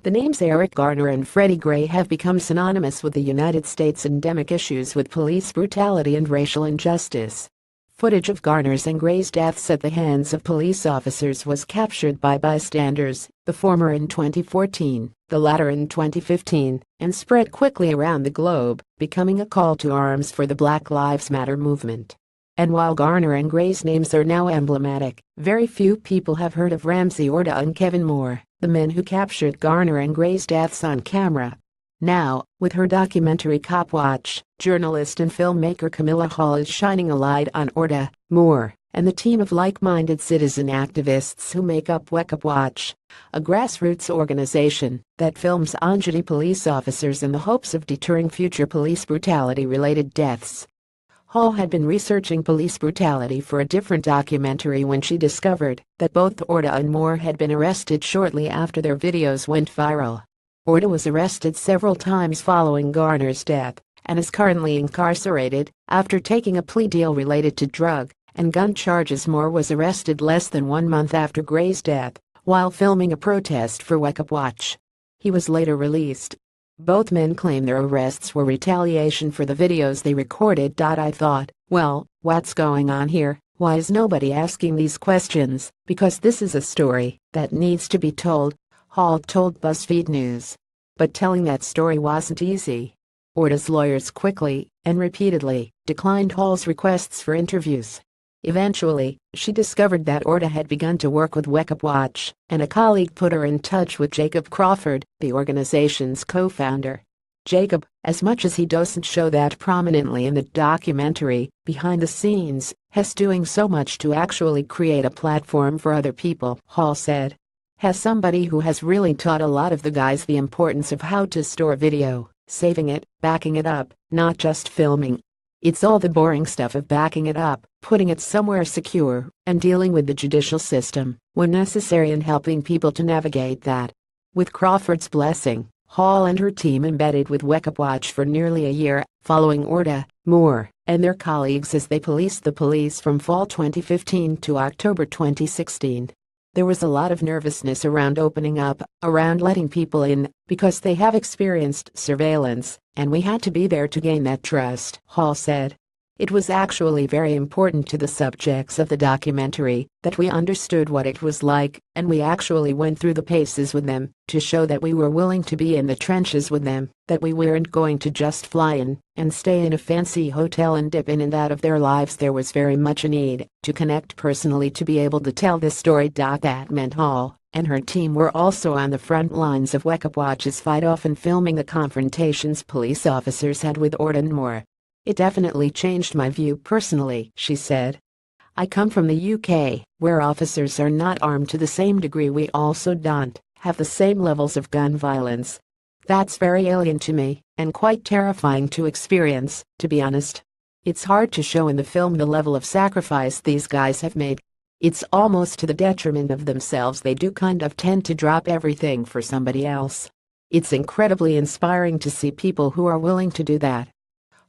The names Eric Garner and Freddie Gray have become synonymous with the United States' endemic issues with police brutality and racial injustice. Footage of Garner's and Gray's deaths at the hands of police officers was captured by bystanders, the former in 2014, the latter in 2015, and spread quickly around the globe, becoming a call to arms for the Black Lives Matter movement. And while Garner and Gray's names are now emblematic, very few people have heard of Ramsey Orta and Kevin Moore, the men who captured Garner and Gray's deaths on camera. Now, with her documentary Cop Watch, journalist and filmmaker Camilla Hall is shining a light on Orta, Moore, and the team of like-minded citizen activists who make up Wake Up Watch, a grassroots organization that films on-duty police officers in the hopes of deterring future police brutality-related deaths. Hall had been researching police brutality for a different documentary when she discovered that both Orta and Moore had been arrested shortly after their videos went viral. Orta was arrested several times following Garner's death and is currently incarcerated after taking a plea deal related to drug and gun charges. Moore was arrested less than 1 month after Gray's death while filming a protest for Wake Up Watch. He was later released. Both men claim their arrests were retaliation for the videos they recorded. I thought, well, what's going on here? Why is nobody asking these questions? Because this is a story that needs to be told, Hall told BuzzFeed News. But telling that story wasn't easy. Orta's lawyers quickly and repeatedly declined Hall's requests for interviews. Eventually, she discovered that Orta had begun to work with Wake Up Watch, and a colleague put her in touch with Jacob Crawford, the organization's co-founder. Jacob, as much as he doesn't show that prominently in the documentary, behind the scenes, has doing so much to actually create a platform for other people, Hall said. Has somebody who has really taught a lot of the guys the importance of how to store video, saving it, backing it up, not just filming. It's all the boring stuff of backing it up, putting it somewhere secure, and dealing with the judicial system when necessary and helping people to navigate that. With Crawford's blessing, Hall and her team embedded with Wake Up Watch for nearly a year, following Orta, Moore, and their colleagues as they policed the police from fall 2015 to October 2016. There was a lot of nervousness around opening up, around letting people in, because they have experienced surveillance, and we had to be there to gain that trust, Hall said. It was actually very important to the subjects of the documentary that we understood what it was like, and we actually went through the paces with them to show that we were willing to be in the trenches with them, that we weren't going to just fly in and stay in a fancy hotel and dip in and out of their lives. There was very much a need to connect personally to be able to tell this story. That meant Hall and her team were also on the front lines of Wake Up Watch's fight, often filming the confrontations police officers had with Orta and Moore. It definitely changed my view personally, she said. I come from the UK, where officers are not armed to the same degree. We also don't have the same levels of gun violence. That's very alien to me, and quite terrifying to experience, to be honest. It's hard to show in the film the level of sacrifice these guys have made. It's almost to the detriment of themselves. They do kind of tend to drop everything for somebody else. It's incredibly inspiring to see people who are willing to do that.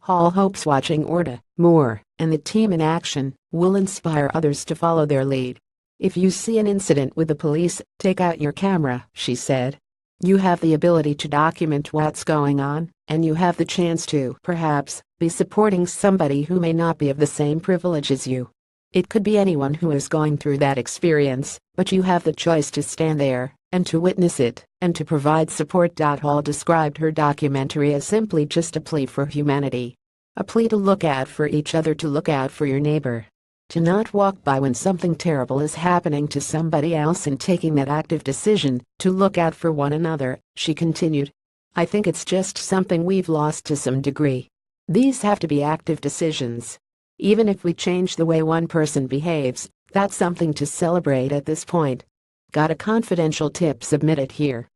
Hall hopes watching Orta, Moore, and the team in action will inspire others to follow their lead. If you see an incident with the police, take out your camera, she said. You have the ability to document what's going on, and you have the chance to, perhaps, be supporting somebody who may not be of the same privilege as you. It could be anyone who is going through that experience, but you have the choice to stand there and to witness it, and to provide support. Hall described her documentary as simply just a plea for humanity. A plea to look out for each other, to look out for your neighbor. To not walk by when something terrible is happening to somebody else, and taking that active decision to look out for one another, she continued. I think it's just something we've lost to some degree. These have to be active decisions. Even if we change the way one person behaves, that's something to celebrate at this point. Got a confidential tip submitted here.